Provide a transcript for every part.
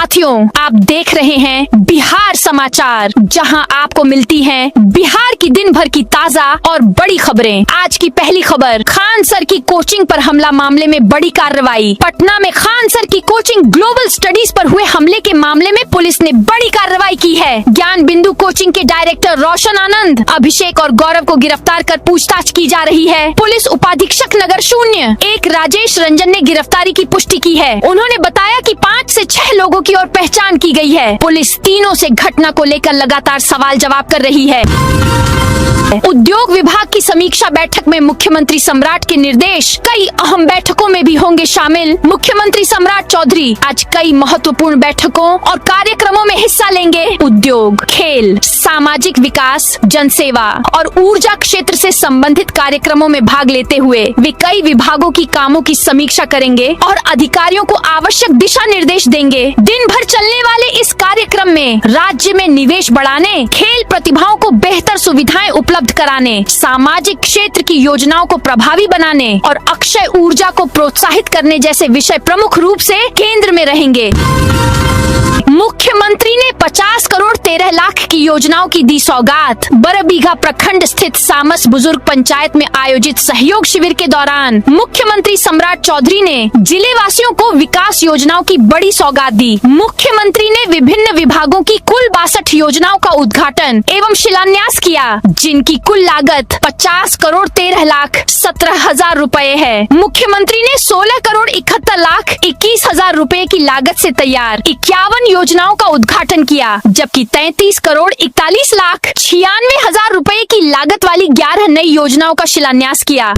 साथियों, आप देख रहे हैं बिहार समाचार, जहां आपको मिलती हैं बिहार की दिन भर की ताजा और बड़ी खबरें। आज की पहली खबर, खान सर की कोचिंग पर हमला मामले में बड़ी कार्रवाई। पटना में खान सर की कोचिंग ग्लोबल स्टडीज पर हुए हमले के मामले में पुलिस ने बड़ी कार्रवाई की है। ज्ञान बिंदु कोचिंग के डायरेक्टर रोशन आनंद, अभिषेक और गौरव को गिरफ्तार कर पूछताछ की जा रही है। पुलिस उपाधीक्षक नगर 0 राजेश रंजन ने गिरफ्तारी की पुष्टि की है। उन्होंने बताया कि 5 से 6 लोगों की और पहचान की गई है। पुलिस तीनों से घटना को लेकर लगातार सवाल जवाब कर रही है। उद्योग विभाग की समीक्षा बैठक में मुख्यमंत्री सम्राट के निर्देश, कई अहम बैठकों में भी होंगे शामिल। मुख्यमंत्री सम्राट चौधरी आज कई महत्वपूर्ण बैठकों और कार्यक्रमों में हिस्सा लेंगे। उद्योग, खेल, सामाजिक विकास, जनसेवा और ऊर्जा क्षेत्र से संबंधित कार्यक्रमों में भाग लेते हुए वे कई विभागों की कामों की समीक्षा करेंगे और अधिकारियों को आवश्यक दिशा निर्देश देंगे। दिन भर चलने वाले इस कार्यक्रम में राज्य में निवेश बढ़ाने, खेल प्रतिभाओं को बेहतर सुविधाएं उपलब्ध कराने, सामाजिक क्षेत्र की योजनाओं को प्रभावी बनाने और अक्षय ऊर्जा को प्रोत्साहित करने जैसे विषय प्रमुख रूप से केंद्र में रहेंगे। मुख्यमंत्री ने 50 करोड़ 13 लाख की योजनाओं की दी सौगात। बरबीघा प्रखंड स्थित सामस बुजुर्ग पंचायत में आयोजित सहयोग शिविर के दौरान मुख्यमंत्री सम्राट चौधरी ने जिले वासियों को विकास योजनाओं की बड़ी सौगात दी। मुख्यमंत्री ने विभिन्न विभागों की कुल 62 योजनाओं का उद्घाटन एवं शिलान्यास किया, जिनकी कुल लागत 50 करोड़ 13 लाख 17 हजार रूपए है। मुख्यमंत्री ने 16 करोड़ 71 लाख 21 हजार रूपए की लागत से तैयार 51 योजनाओं का उद्घाटन किया, जबकि 33 करोड़ 41 लाख 96 हजार रूपए की लागत वाली 11 नई योजनाओं का शिलान्यास किया।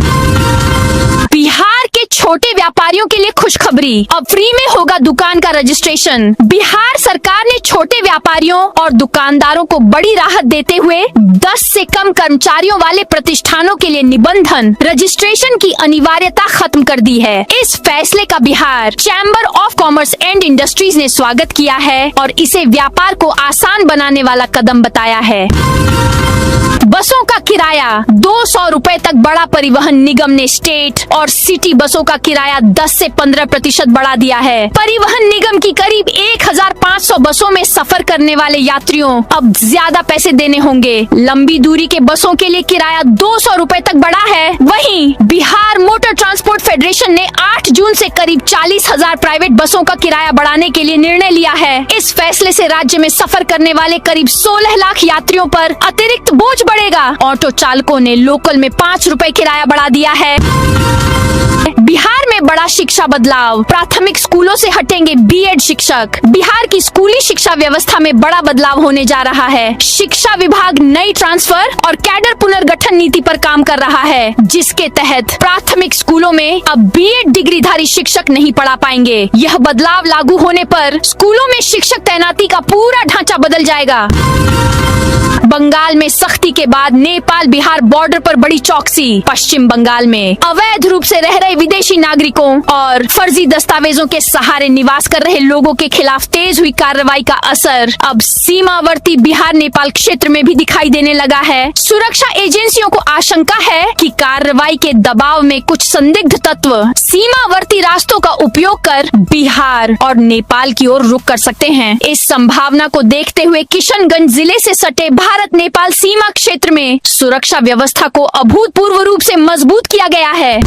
बिहार के छोटे व्यापारियों के लिए खुशखबरी, अब फ्री में होगा दुकान का रजिस्ट्रेशन। बिहार सरकार ने छोटे व्यापारियों और दुकानदारों को बड़ी राहत देते हुए 10 से कम कर्मचारियों वाले प्रतिष्ठानों के लिए निबंधन रजिस्ट्रेशन की अनिवार्यता खत्म कर दी है। इस फैसले का Bihar chamber of commerce and industries ने स्वागत किया है और इसे व्यापार को आसान बनाने वाला कदम बताया है। बसों का किराया 200 रूपए तक बढ़ा। परिवहन निगम ने स्टेट और सिटी बसों का किराया 10 से 15% बढ़ा दिया है। परिवहन निगम की करीब 1500 बसों में सफर करने वाले यात्रियों अब ज्यादा पैसे देने होंगे। लंबी दूरी के बसों के लिए किराया 200 रूपए तक बढ़ा है। वहीं बिहार मोटर ट्रांसपोर्ट फेडरेशन ने 8 जून से करीब 40,000 प्राइवेट बसों का किराया बढ़ाने के लिए निर्णय लिया है। इस फैसले से राज्य में सफर करने वाले करीब 16 लाख यात्रियों पर अतिरिक्त बोझ बढ़ेगा। ऑटो चालकों ने लोकल में 5 रुपए किराया बढ़ा दिया है। बिहार में बड़ा शिक्षा बदलाव, प्राथमिक स्कूलों से हटेंगे बीएड शिक्षक। बिहार की स्कूली शिक्षा व्यवस्था में बड़ा बदलाव होने जा रहा है। शिक्षा विभाग नई ट्रांसफर और कैडर पुनर्गठन नीति पर काम कर रहा है, जिसके तहत प्राथमिक स्कूलों में अब बीएड डिग्रीधारी शिक्षक नहीं पढ़ा पाएंगे। यह बदलाव लागू होने पर स्कूलों में शिक्षक तैनाती का पूरा ढांचा बदल जाएगा। बंगाल में सख्ती के बाद नेपाल बिहार बॉर्डर पर बड़ी चौकसी। पश्चिम बंगाल में अवैध रूप से रह रहे विदेशी नागरिकों और फर्जी दस्तावेजों के सहारे निवास कर रहे लोगों के खिलाफ तेज हुई कार्रवाई का असर अब सीमावर्ती बिहार नेपाल क्षेत्र में भी दिखाई देने लगा है। सुरक्षा एजेंसियों को आशंका है कि कार्रवाई के दबाव में कुछ संदिग्ध तत्व सीमावर्ती रास्तों का उपयोग कर बिहार और नेपाल की ओर रुख कर सकते हैं। इस संभावना को देखते हुए किशनगंज जिले से सटे भारत नेपाल सीमा क्षेत्र में सुरक्षा व्यवस्था को अभूतपूर्व रूप से मजबूत किया गया है।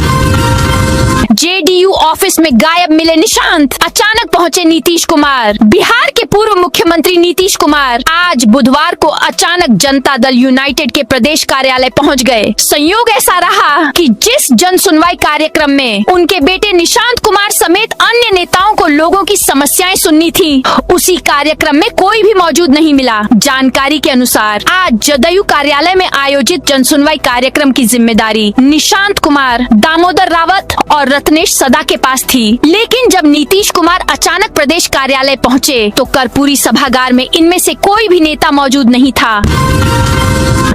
जेडीयू ऑफिस में गायब मिले निशांत, अचानक पहुंचे नीतीश कुमार। बिहार के पूर्व मुख्यमंत्री नीतीश कुमार आज बुधवार को अचानक जनता दल यूनाइटेड के प्रदेश कार्यालय पहुंच गए। संयोग ऐसा रहा कि जिस जन सुनवाई कार्यक्रम में उनके बेटे निशांत कुमार समेत अन्य नेताओं को लोगों की समस्याएं सुननी थी, उसी कार्यक्रम में कोई भी मौजूद नहीं मिला। जानकारी के अनुसार आज जदयू कार्यालय में आयोजित जन सुनवाई कार्यक्रम की जिम्मेदारी निशांत कुमार, दामोदर रावत और रत्नेश सदा के पास थी। लेकिन जब नीतीश कुमार अचानक प्रदेश कार्यालय पहुंचे तो कर्पूरी सभागार में इनमें से कोई भी नेता मौजूद नहीं था।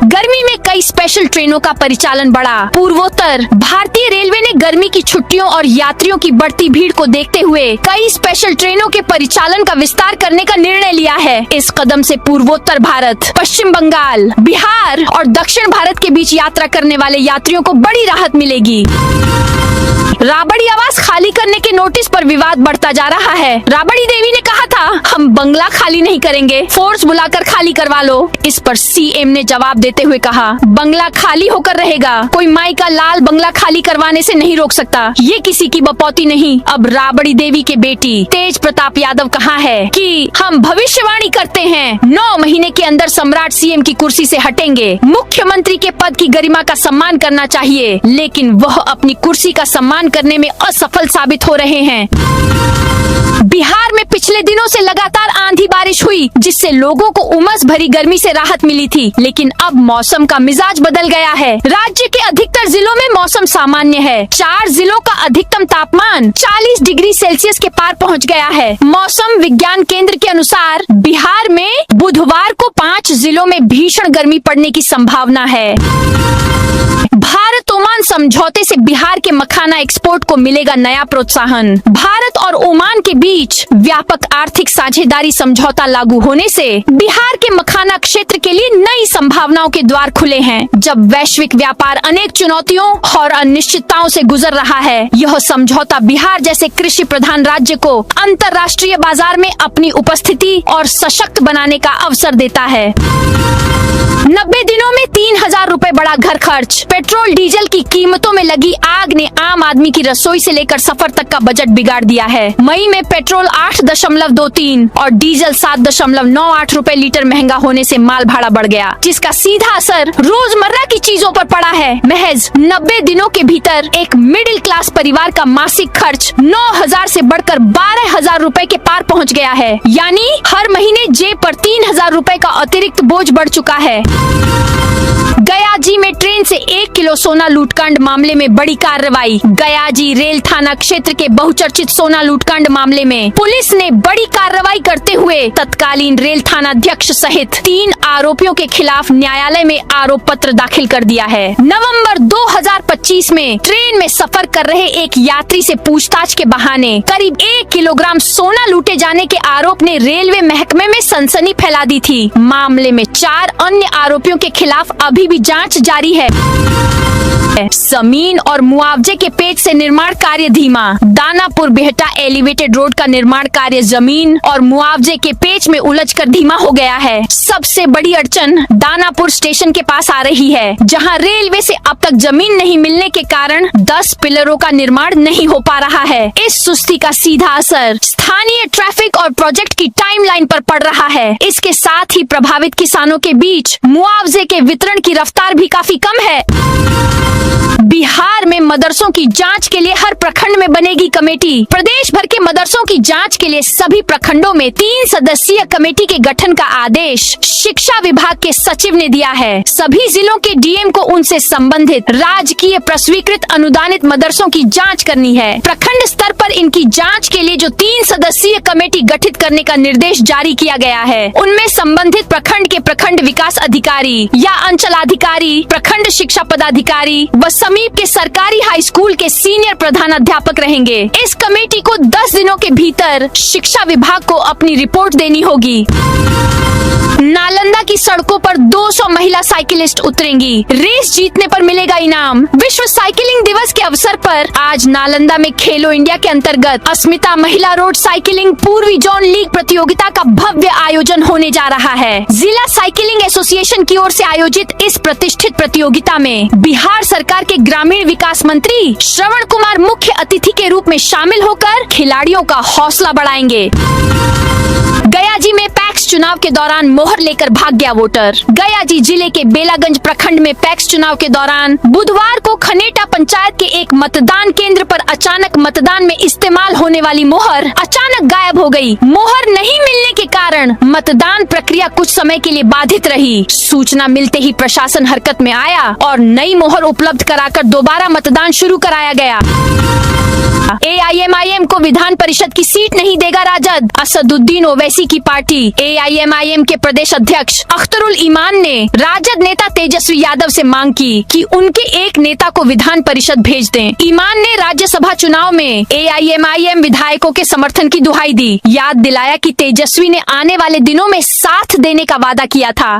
गर्मी में कई स्पेशल ट्रेनों का परिचालन बढ़ा। पूर्वोत्तर भारतीय रेलवे ने गर्मी की छुट्टियों और यात्रियों की बढ़ती भीड़ को देखते हुए कई स्पेशल ट्रेनों के परिचालन का विस्तार करने का निर्णय लिया है। इस कदम से पूर्वोत्तर भारत, पश्चिम बंगाल, बिहार और दक्षिण भारत के बीच यात्रा करने वाले यात्रियों को बड़ी राहत मिलेगी। राबड़ी आवास खाली करने के नोटिस पर विवाद बढ़ता जा रहा है। राबड़ी देवी ने कहा था, हम बंगला खाली नहीं करेंगे, फोर्स बुलाकर खाली करवा लो। इस पर सीएम ने जवाब देते हुए कहा, बंगला खाली होकर रहेगा, कोई माई का लाल बंगला खाली करवाने से नहीं रोक सकता। ये किसी की बपौती नहीं। अब राबड़ी देवी के बेटी तेज प्रताप यादव कहा है कि हम भविष्यवाणी करते हैं, 9 महीने के अंदर सम्राट सीएम की कुर्सी से हटेंगे। मुख्यमंत्री के पद की गरिमा का सम्मान करना चाहिए, लेकिन वह अपनी कुर्सी का सम्मान करने में असफल साबित हो रहे हैं। बिहार में पिछले दिनों से लगातार आंधी बारिश हुई, जिससे लोगों को उमस भरी गर्मी से राहत मिली थी, लेकिन अब मौसम का मिजाज बदल गया है। राज्य के अधिकतर जिलों में मौसम सामान्य है। 4 जिलों का अधिकतम तापमान 40 डिग्री सेल्सियस के पार पहुंच गया है। मौसम विज्ञान केंद्र के अनुसार बिहार में बुधवार को 5 जिलों में भीषण गर्मी पड़ने की संभावना है। भारत ओमान समझौते से बिहार के मखाना एक्सपोर्ट को मिलेगा नया प्रोत्साहन। भारत और ओमान के बीच व्यापक आर्थिक साझेदारी समझौता लागू होने से बिहार के मखाना क्षेत्र के लिए नई संभावनाओं के द्वार खुले हैं। जब वैश्विक व्यापार अनेक चुनौतियों और अनिश्चितताओं से गुजर रहा है, यह समझौता बिहार जैसे कृषि प्रधान राज्य को अंतर्राष्ट्रीय बाजार में अपनी उपस्थिति और सशक्त बनाने का अवसर देता है। 90 दिनों में 3000 रुपए बढ़ा घर खर्च। पेट्रोल डीजल की कीमतों में लगी आग ने आम आदमी की रसोई से लेकर सफर तक का बजट बिगाड़ दिया है। मई में पेट्रोल 8.23 और डीजल 7.98 रुपए लीटर महंगा होने से माल भाड़ा बढ़ गया, जिसका सीधा असर रोजमर्रा की चीजों पर पड़ा है। महज 90 दिनों के भीतर एक मिडिल क्लास परिवार का मासिक खर्च 9000 से बढ़कर 12000 रुपए के पार पहुंच गया है। यानी हर महीने जेब पर 3000 रुपए का अतिरिक्त बोझ बढ़ चुका है। गयाजी में ट्रेन से 1 किलो सोना लूटकांड मामले में बड़ी कार्रवाई। गयाजी रेल थाना क्षेत्र के बहुचर्चित सोना लूटकांड मामले में पुलिस ने बड़ी कार्रवाई करते हुए तत्कालीन रेल थानाध्यक्ष सहित 3 आरोपियों के खिलाफ न्यायालय में आरोप पत्र दाखिल कर दिया है। नवंबर 2025 में ट्रेन में सफर कर रहे एक यात्री से पूछताछ के बहाने करीब 1 किलोग्राम सोना लूटे जाने के आरोप ने रेलवे महकमे में सनसनी फैला दी थी। मामले में 4 अन्य आरोपियों के खिलाफ अभी भी जांच जारी है। जमीन और मुआवजे के पेच से निर्माण कार्य धीमा। दानापुर बिहटा एलिवेटेड रोड का निर्माण कार्य जमीन और मुआवजे के पेच में उलझकर धीमा हो गया है। सबसे बड़ी अड़चन दानापुर स्टेशन के पास आ रही है, जहां रेलवे से अब तक जमीन नहीं मिलने के कारण 10 पिलरों का निर्माण नहीं हो पा रहा है। इस सुस्ती का सीधा असर स्थानीय ट्रैफिक और प्रोजेक्ट की टाइमलाइन पर पड़ रहा है। इसके साथ ही प्रभावित किसानों के बीच मुआवजे के वितरण की रफ्तार भी काफी कम है। बिहार में मदरसों की जांच के लिए हर प्रखंड में बनेगी कमेटी। प्रदेश भर के मदरसों की जांच के लिए सभी प्रखंडों में 3 सदस्यीय कमेटी के गठन का आदेश शिक्षा विभाग के सचिव ने दिया है। सभी जिलों के डीएम को उनसे संबंधित राजकीय प्रस्वीकृत अनुदानित मदरसों की जांच करनी है। प्रखंड स्तर पर इनकी जांच के लिए जो 3 सदस्यीय कमेटी गठित करने का निर्देश जारी किया गया है, उनमें संबंधित प्रखंड के प्रखंड विकास अधिकारी या अंचलाधिकारी, प्रखंड शिक्षा पदाधिकारी व समीप के सरकारी हाई स्कूल के सीनियर प्रधानाध्यापक रहेंगे। इस कमेटी को 10 दिनों के भीतर शिक्षा विभाग को अपनी रिपोर्ट देनी होगी। नालंदा की सड़कों पर 200 महिला साइकिलिस्ट उतरेंगी। रेस जीतने पर मिलेगा इनाम। विश्व साइकिलिंग दिवस के अवसर पर आज नालंदा में खेलो इंडिया के अंतर्गत अस्मिता महिला रोड साइकिलिंग पूर्वी जोन लीग प्रतियोगिता का भव्य आयोजन होने जा रहा है। जिला साइकिलिंग एसोसिएशन की ओर से आयोजित इस प्रतिष्ठित प्रतियोगिता में बिहार सरकार के ग्रामीण विकास मंत्री श्रवण कुमार मुख्य अतिथि के रूप में शामिल होकर खिलाड़ियों का हौसला बढ़ाएंगे। गयाजी में पैक्स चुनाव के दौरान मोहर लेकर भाग गया वोटर। गयाजी जिले के बेलागंज प्रखंड में पैक्स चुनाव के दौरान बुधवार को खनेटा पंचायत के एक मतदान केंद्र पर अचानक मतदान में इस्तेमाल होने वाली मोहर अचानक गायब हो गई। मोहर नहीं मिलने के कारण मतदान प्रक्रिया कुछ समय के लिए बाधित रही। सूचना मिलते ही प्रशासन हरकत में आया और नई मोहर उपलब्ध कराकर दोबारा मतदान शुरू कराया गया। AIMIM को विधान परिषद की सीट नहीं देगा राजद। असदुद्दीन ओवैसी की पार्टी AIMIM के प्रदेश अध्यक्ष अख्तरुल ईमान ने राजद नेता तेजस्वी यादव से मांग की कि उनके एक नेता को विधान परिषद भेज दें। ईमान ने राज्यसभा चुनाव में AIMIM विधायकों के समर्थन की दुहाई दी। याद दिलाया कि तेजस्वी ने आने वाले दिनों में साथ देने का वादा किया था।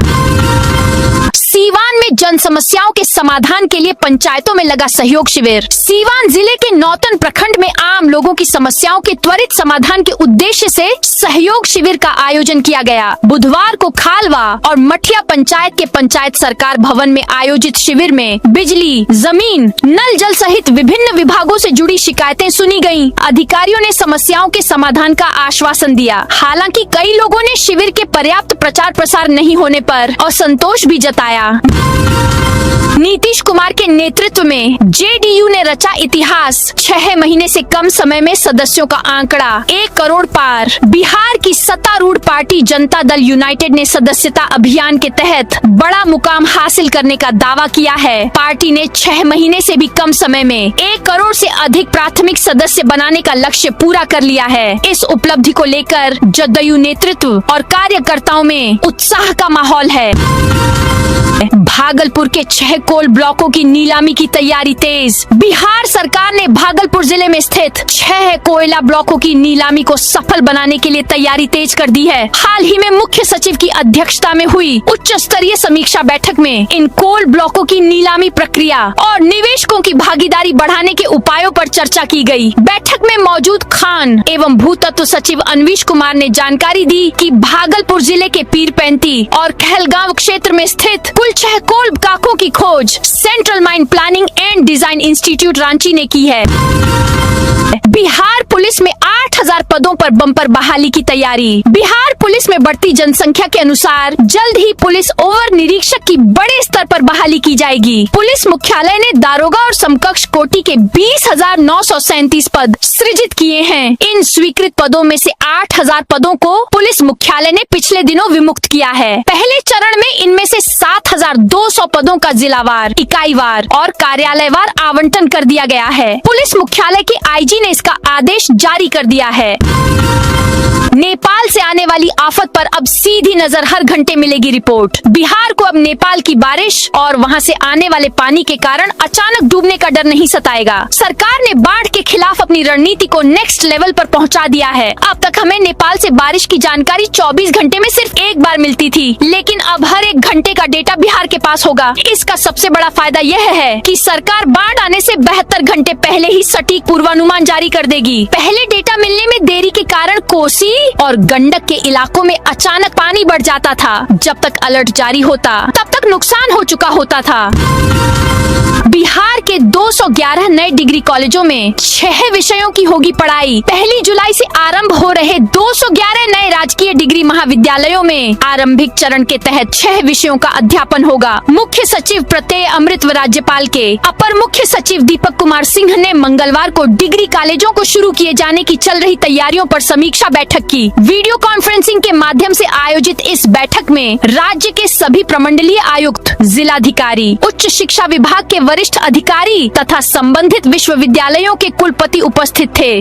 सीवान में जन समस्याओं के समाधान के लिए पंचायतों में लगा सहयोग शिविर। सीवान जिले के नौतन प्रखंड में आम लोगों की समस्याओं के त्वरित समाधान के उद्देश्य से सहयोग शिविर का आयोजन किया गया। बुधवार को खालवा और मठिया पंचायत के पंचायत सरकार भवन में आयोजित शिविर में बिजली, जमीन, नल जल सहित विभिन्न विभागों से जुड़ी शिकायतें सुनी गयी। अधिकारियों ने समस्याओं के समाधान का आश्वासन दिया। हालांकि कई लोगों ने शिविर के पर्याप्त प्रचार प्रसार नहीं होने पर असंतोष भी जताया। नीतीश कुमार के नेतृत्व में जेडीयू ने रचा इतिहास। 6 महीने से कम समय में सदस्यों का आंकड़ा 1 करोड़ पार। बिहार की सत्तारूढ़ पार्टी जनता दल यूनाइटेड ने सदस्यता अभियान के तहत बड़ा मुकाम हासिल करने का दावा किया है। पार्टी ने 6 महीने से भी कम समय में 1 करोड़ से अधिक प्राथमिक सदस्य बनाने का लक्ष्य पूरा कर लिया है। इस उपलब्धि को लेकर जदयू नेतृत्व और कार्यकर्ताओं में उत्साह का माहौल है। भागलपुर के 6 कोल ब्लॉकों की नीलामी की तैयारी तेज। बिहार सरकार ने भागलपुर जिले में स्थित 6 कोयला ब्लॉकों की नीलामी को सफल बनाने के लिए तैयारी तेज कर दी है। हाल ही में मुख्य सचिव की अध्यक्षता में हुई उच्च स्तरीय समीक्षा बैठक में इन कोल ब्लॉकों की नीलामी प्रक्रिया और निवेशकों की भागीदारी बढ़ाने के उपायों पर चर्चा की गई। बैठक में मौजूद खान एवं भूतत्व सचिव अनवीश कुमार ने जानकारी दी कि भागलपुर जिले के पीरपैंती और कहलगांव क्षेत्र में स्थित कुल 6 कोल ब्लॉकों की खोज central mine planning and design institute Ranchi ने की है। बिहार पुलिस में 8000 पदों पर बम्पर बहाली की तैयारी। बिहार पुलिस में बढ़ती जनसंख्या के अनुसार जल्द ही पुलिस ओवर निरीक्षक की बड़े स्तर पर बहाली की जाएगी। पुलिस मुख्यालय ने दारोगा और समकक्ष कोटि के 20,937 पद सृजित किए हैं। इन स्वीकृत पदों में से 8000 पदों को पुलिस मुख्यालय ने पिछले दिनों विमुक्त किया है। पहले चरण में इनमें से 7200 पदों का जिलावार, इकाईवार और कार्यालयवार आवंटन कर दिया गया है। पुलिस मुख्यालय के आईजी ने इसका आदेश जारी कर दिया है। नेपाल से आने वाली आफत पर अब सीधी नजर, हर घंटे मिलेगी रिपोर्ट। बिहार को अब नेपाल की बारिश और वहां से आने वाले पानी के कारण अचानक डूबने का डर नहीं सताएगा। सरकार ने बाढ़ के खिलाफ अपनी रणनीति को नेक्स्ट लेवल पर पहुंचा दिया है। अब तक हमें नेपाल से बारिश की जानकारी 24 घंटे में सिर्फ एक बार मिलती थी, लेकिन अब हर 1 घंटे का डेटा बिहार के पास होगा। इसका सबसे बड़ा फायदा यह है कि सरकार बाढ़ आने से 72 घंटे पहले ही सटीक पूर्वानुमान जारी कर देगी। पहले डेटा मिलने में देरी के कारण कोसी और गंडक के इलाकों में अचानक पानी बढ़ जाता था। जब तक अलर्ट जारी होता तब तक नुकसान हो चुका होता था। बिहार के 211 नए डिग्री कॉलेजों में 6 विषयों की होगी पढ़ाई। 1 जुलाई से आरंभ हो रहे 211 नए राजकीय डिग्री महाविद्यालयों में आरंभिक चरण के तहत 6 विषयों का अध्यापन होगा। मुख्य सचिव प्रत्यय अमृत व राज्यपाल के अपर मुख्य सचिव दीपक कुमार सिंह ने मंगलवार को डिग्री कॉलेजों को शुरू किए जाने की चल रही तैयारियों पर समीक्षा बैठक की। वीडियो कॉन्फ्रेंसिंग के माध्यम से आयोजित इस बैठक में राज्य के सभी प्रमंडलीय आयुक्त, जिलाधिकारी, उच्च शिक्षा विभाग के वरिष्ठ अधिकारी तथा संबंधित विश्वविद्यालयों के कुलपति उपस्थित थे।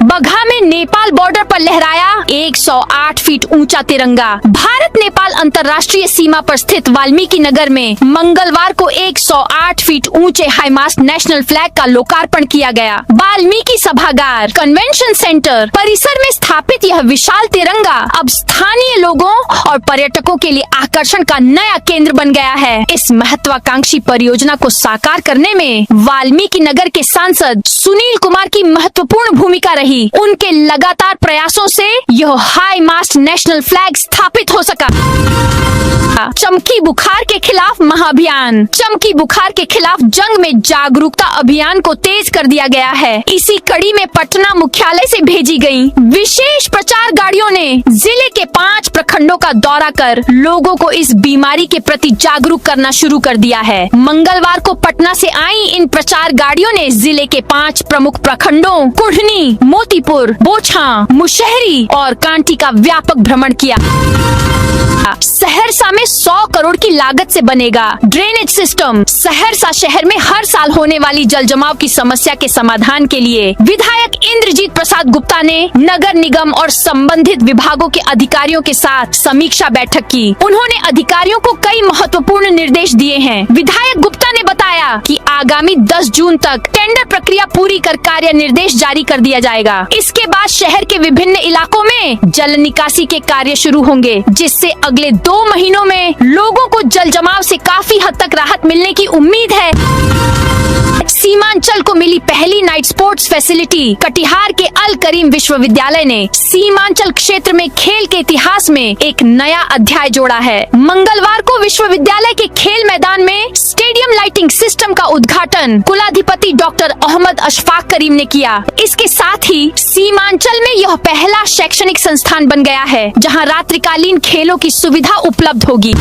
बगहा में नेपाल बॉर्डर पर लहराया 108 फीट ऊंचा तिरंगा। भारत नेपाल अंतर्राष्ट्रीय सीमा पर स्थित वाल्मीकि नगर में मंगलवार को 108 फीट ऊंचे हाईमास्ट नेशनल फ्लैग का लोकार्पण किया गया। वाल्मीकि सभागार कन्वेंशन सेंटर परिसर में स्थापित यह विशाल तिरंगा अब स्थानीय लोगों और पर्यटकों के लिए आकर्षण का नया केंद्र बन गया है। इस महत्वाकांक्षी परियोजना को साकार करने में वाल्मीकि नगर के सांसद सुनील कुमार की महत्वपूर्ण भूमिका रही। उनके लगातार प्रयासों से यह हाई मास्ट नेशनल फ्लैग स्थापित हो सका। चमकी बुखार के खिलाफ महाअभियान। चमकी बुखार के खिलाफ जंग में जागरूकता अभियान को तेज कर दिया गया है। इसी कड़ी में पटना मुख्यालय से भेजी गई विशेष प्रचार गाड़ियों ने जिले के 5 प्रखंडों का दौरा कर लोगों को इस बीमारी के प्रति जागरूक करना शुरू कर दिया है। मंगलवार को पटना से आई इन प्रचार गाड़ियों ने जिले के 5 प्रमुख प्रखंडों कुढ़नी, मोतीपुर, बोछा, मुशहरी और कांटी का व्यापक भ्रमण किया। सहरसा में 100 करोड़ की लागत से बनेगा ड्रेनेज सिस्टम। सहरसा शहर में हर साल होने वाली जल जमाव की समस्या के समाधान के लिए विधायक इंद्रजीत प्रसाद गुप्ता ने नगर निगम और संबंधित विभागों के अधिकारियों के साथ समीक्षा बैठक की। उन्होंने अधिकारियों को कई महत्वपूर्ण निर्देश दिए हैं। विधायक गुप्ता ने बताया कि आगामी 10 जून तक टेंडर प्रक्रिया पूरी कर कार्य निर्देश जारी कर दिया जाएगा। इसके बाद शहर के विभिन्न इलाकों में जल निकासी के कार्य शुरू होंगे, जिससे अगले 2 महीनों में लोगों को जल जमाव से काफी हद तक राहत मिलने की उम्मीद है। सीमांचल को मिली पहली नाइट स्पोर्ट्स फैसिलिटी। कटिहार के अल करीम विश्वविद्यालय ने सीमांचल क्षेत्र में खेल के इतिहास में एक नया अध्याय जोड़ा है। मंगलवार को विश्वविद्यालय के खेल मैदान में स्टेडियम लाइटिंग सिस्टम का उद्घाटन कुलाधिपति डॉक्टर अहमद अशफाक करीम ने किया। इसके साथ ही सीमांचल में यह पहला शैक्षणिक संस्थान बन गया है जहां रात्रिकालीन खेलों की सुविधा उपलब्ध होगी।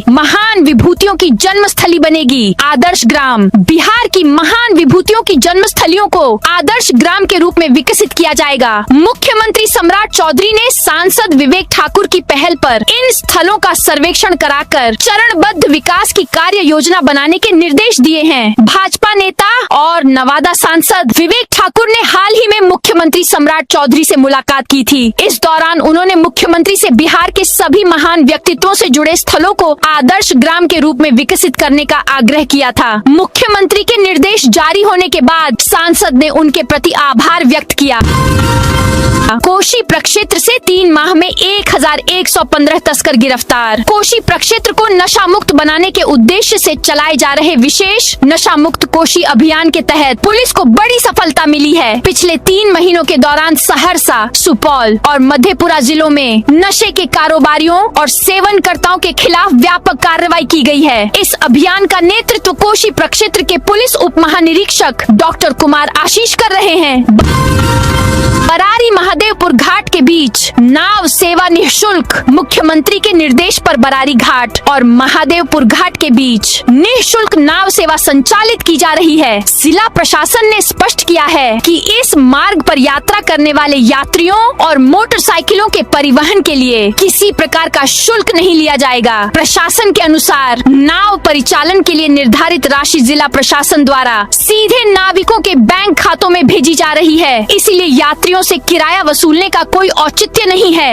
महान विभूतियों की जन्मस्थली बनेगी आदर्श ग्राम। बिहार की महान विभूतियों की जन्मस्थलियों को आदर्श ग्राम के रूप में विकसित किया जाएगा। मुख्यमंत्री सम्राट चौधरी ने सांसद विवेक ठाकुर की पहल पर इन स्थलों का सर्वेक्षण कराकर चरणबद्ध विकास की कार्य योजना बनाने के निर्देश दिए हैं। भाजपा नेता और नवादा सांसद विवेक ठाकुर ने हाल ही में मुख्यमंत्री सम्राट चौधरी से मुलाकात की थी। इस दौरान उन्होंने मुख्यमंत्री से बिहार के सभी महान व्यक्तित्वों से जुड़े स्थलों को आदर्श ग्राम के रूप में विकसित करने का आग्रह किया था। मुख्यमंत्री के निर्देश जारी होने के बाद सांसद ने उनके प्रति आभार व्यक्त किया। कोशी प्रक्षेत्र से 3 माह में 1115 तस्कर गिरफ्तार। कोशी प्रक्षेत्र को नशा मुक्त बनाने के उद्देश्य से चलाए जा रहे विशेष नशा मुक्त कोशी अभियान के तहत पुलिस को बड़ी सफलता मिली है। पिछले 3 महीनों के दौरान सहरसा, सुपौल और मधेपुरा जिलों में नशे के कारोबारियों और सेवनकर्ताओं के खिलाफ व्यापक कार्रवाई की गई है। इस अभियान का नेतृत्व कोशी प्रक्षेत्र के पुलिस उप महानिरीक्षक डॉक्टर कुमार आशीष कर रहे हैं। बरारी महादेवपुर घाट के बीच नाव सेवा निःशुल्क। मुख्यमंत्री के निर्देश पर बरारी घाट और महादेवपुर घाट के बीच निःशुल्क नाव सेवा संचालित की जा रही है। जिला प्रशासन ने स्पष्ट किया है कि इस मार्ग पर यात्रा करने वाले यात्रियों और मोटरसाइकिलों के परिवहन के लिए किसी प्रकार का शुल्क नहीं लिया जाएगा। प्रशासन के अनुसार नाव परिचालन के लिए निर्धारित राशि जिला प्रशासन द्वारा सीधे नाविकों के बैंक खातों में भेजी जा रही है, इसलिए यात्रियों से किराया वसूलने का कोई औचित्य नहीं है।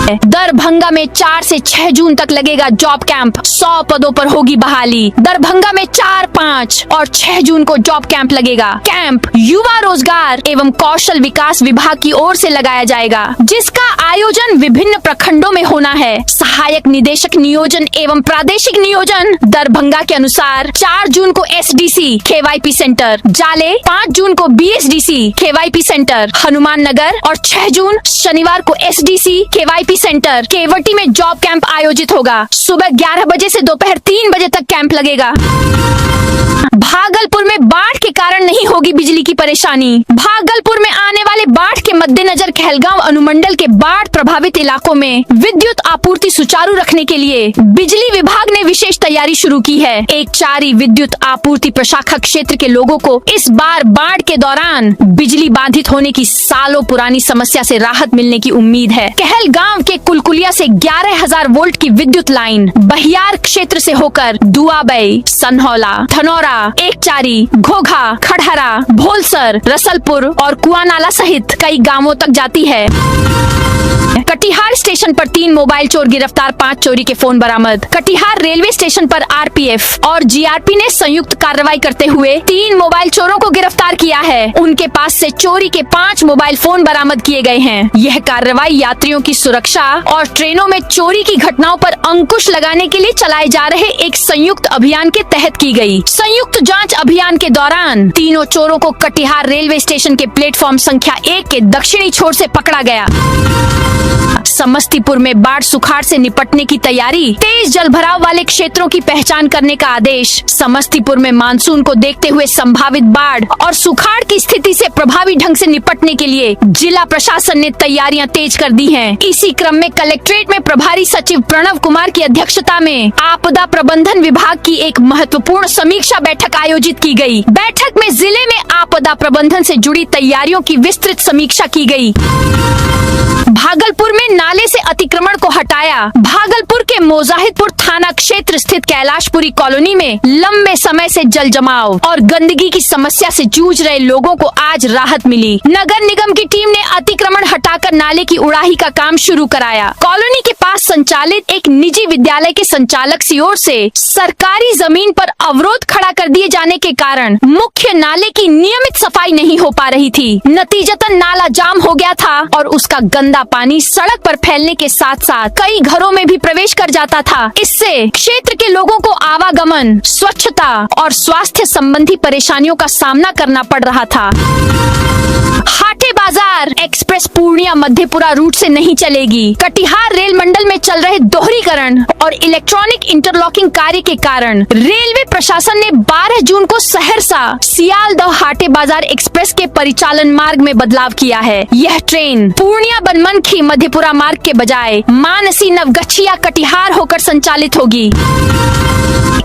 दरभंगा में 4 से 6 जून तक लगेगा जॉब कैंप। 100 पदों पर होगी बहाली। दरभंगा में 4, 5 और 6 जून को जॉब कैंप लगेगा। कैंप युवा रोजगार एवं कौशल विकास विभाग की ओर से लगाया जाएगा, जिसका आयोजन विभिन्न प्रखंडों में होना है। सहायक निदेशक नियोजन एवं प्रादेशिक नियोजन दरभंगा के अनुसार 4 जून को SDC KYP सेंटर जाले, 5 जून को BSDC KYP centre Hanuman Nagar और 6 जून शनिवार को SDC KYP सेंटर केवटी में जॉब कैंप आयोजित होगा। सुबह 11 बजे से दोपहर 3 बजे तक कैंप लगेगा। भागलपुर में बाढ़ के कारण नहीं होगी बिजली की परेशानी। भागलपुर में आने वाले बाढ़ के मद्देनजर कहलगांव अनुमंडल के बाढ़ प्रभावित इलाकों में विद्युत आपूर्ति सुचारू रखने के लिए बिजली विभाग ने विशेष तैयारी शुरू की है। एकचारी विद्युत आपूर्ति प्रशाखा क्षेत्र के लोगों को इस बार बाढ़ के दौरान बिजली बाधित होने की सालों पुरानी समस्या से राहत मिलने की उम्मीद है। कहलगांव के कुलकुलिया से 11,000 वोल्ट की विद्युत लाइन बहियार क्षेत्र से होकर दुआबई, सनहौला, धनौरा, एकचारी, घोघा, खड़हरा, भोलसर, रसलपुर और कुआनाला सहित कई गांवों तक जाती है। कटिहार स्टेशन पर 3 मोबाइल चोर गिरफ्तार, 5 चोरी के फोन बरामद। कटिहार रेलवे स्टेशन पर RPF और GRP ने संयुक्त कार्रवाई करते हुए 3 मोबाइल चोरों को गिरफ्तार किया है। उनके पास से चोरी के 5 मोबाइल फोन बरामद किए गए हैं। यह कार्रवाई यात्रियों की सुरक्षा और ट्रेनों में चोरी की घटनाओं पर अंकुश लगाने के लिए चलाए जा रहे एक संयुक्त अभियान के तहत की गई। संयुक्त जांच अभियान के दौरान तीनों चोरों को कटिहार रेलवे स्टेशन के प्लेटफॉर्म संख्या 1 के दक्षिणी छोर से पकड़ा गया। समस्तीपुर में बाढ़ सुखाड़ से निपटने की तैयारी, तेज जलभराव वाले क्षेत्रों की पहचान करने का आदेश। समस्तीपुर में मानसून को देखते हुए संभावित बाढ़ और सुखाड़ की स्थिति से प्रभावी ढंग से निपटने के लिए जिला प्रशासन ने तैयारियां तेज कर दी हैं। इसी क्रम में कलेक्ट्रेट में प्रभारी सचिव प्रणव कुमार की अध्यक्षता में आपदा प्रबंधन विभाग की एक महत्वपूर्ण समीक्षा बैठक आयोजित की गई। बैठक में जिले में आपदा प्रबंधन से जुड़ी तैयारियों की विस्तृत समीक्षा की गई। भागलपुर में नाले से अतिक्रमण को हटाया। भागलपुर के मोजाहिदपुर थाना क्षेत्र स्थित कैलाशपुरी कॉलोनी में लंबे समय से जल जमाव और गंदगी की समस्या से जूझ रहे लोगों को आज राहत मिली। नगर निगम की टीम ने अतिक्रमण हटाकर नाले की उड़ाही का काम शुरू कराया। कॉलोनी के पास संचालित एक निजी विद्यालय के संचालक की ओर से सरकारी जमीन पर अवरोध खड़ा कर दिए जाने के कारण मुख्य नाले की नियमित सफाई नहीं हो पा रही थी। नतीजतन नाला जाम हो गया था और उसका गंदा पानी सड़क सड़क पर फैलने के साथ साथ कई घरों में भी प्रवेश कर जाता था। इससे क्षेत्र के लोगों को आवागमन, स्वच्छता और स्वास्थ्य संबंधी परेशानियों का सामना करना पड़ रहा था। हाटे बाजार एक्सप्रेस पूर्णिया मधेपुरा रूट से नहीं चलेगी। कटिहार रेल मंडल में चल रहे दोहरीकरण और इलेक्ट्रॉनिक इंटरलॉकिंग कार्य के कारण रेलवे प्रशासन ने 12 जून को सहरसा सियालदह हाटे बाजार एक्सप्रेस के परिचालन मार्ग में बदलाव किया है। यह ट्रेन पूर्णिया बनमनखी मधेपुरा मार्ग के बजाय मानसी नवगछिया कटिहार होकर संचालित होगी।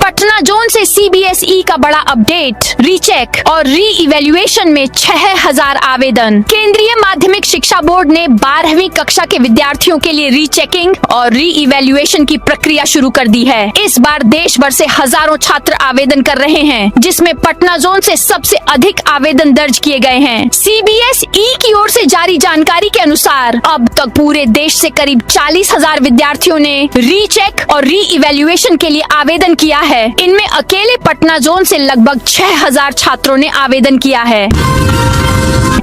पटना जोन से CBSE का बड़ा अपडेट, रीचेक और री इवेल्युएशन में 6000 आवेदन। केंद्रीय माध्यमिक शिक्षा बोर्ड ने 12वीं कक्षा के विद्यार्थियों के लिए रीचेकिंग और री इवेल्युएशन की प्रक्रिया शुरू कर दी है। इस बार देश भर से हजारों छात्र आवेदन कर रहे हैं, जिसमें पटना जोन से सबसे अधिक आवेदन दर्ज किए गए हैं। CBSE की ओर से जारी जानकारी के अनुसार अब तक पूरे देश से करीब 40,000 विद्यार्थियों ने रीचेक और री इवेल्युएशन के लिए आवेदन किया है। इनमें अकेले पटना जोन से लगभग 6000 छात्रों ने आवेदन किया है।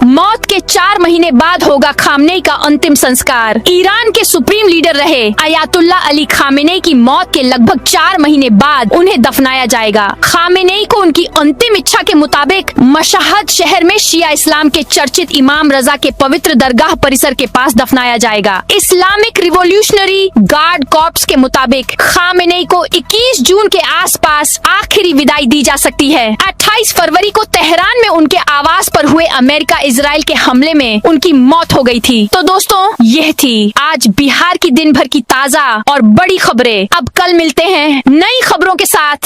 मौत के 4 महीने बाद होगा खामनेई का अंतिम संस्कार। ईरान के सुप्रीम लीडर रहे अयातुल्ला अली खामेनेई की मौत के लगभग 4 महीने बाद उन्हें दफनाया जाएगा। खामेनेई को उनकी अंतिम इच्छा के मुताबिक मशहद शहर में शिया इस्लाम के चर्चित इमाम रजा के पवित्र दरगाह परिसर के पास दफनाया जाएगा। इस्लामिक रिवोल्यूशनरी गार्ड कॉर्प्स के मुताबिक खामेनेई को 21 जून के आसपास आखिरी विदाई दी जा सकती है। 28 फरवरी को तेहरान में उनके आवास पर हुए अमेरिका इजराइल के हमले में उनकी मौत हो गई थी। तो दोस्तों, यह थी आज बिहार की दिन भर की ताजा और बड़ी खबरें। अब कल मिलते हैं नई खबरों के साथ।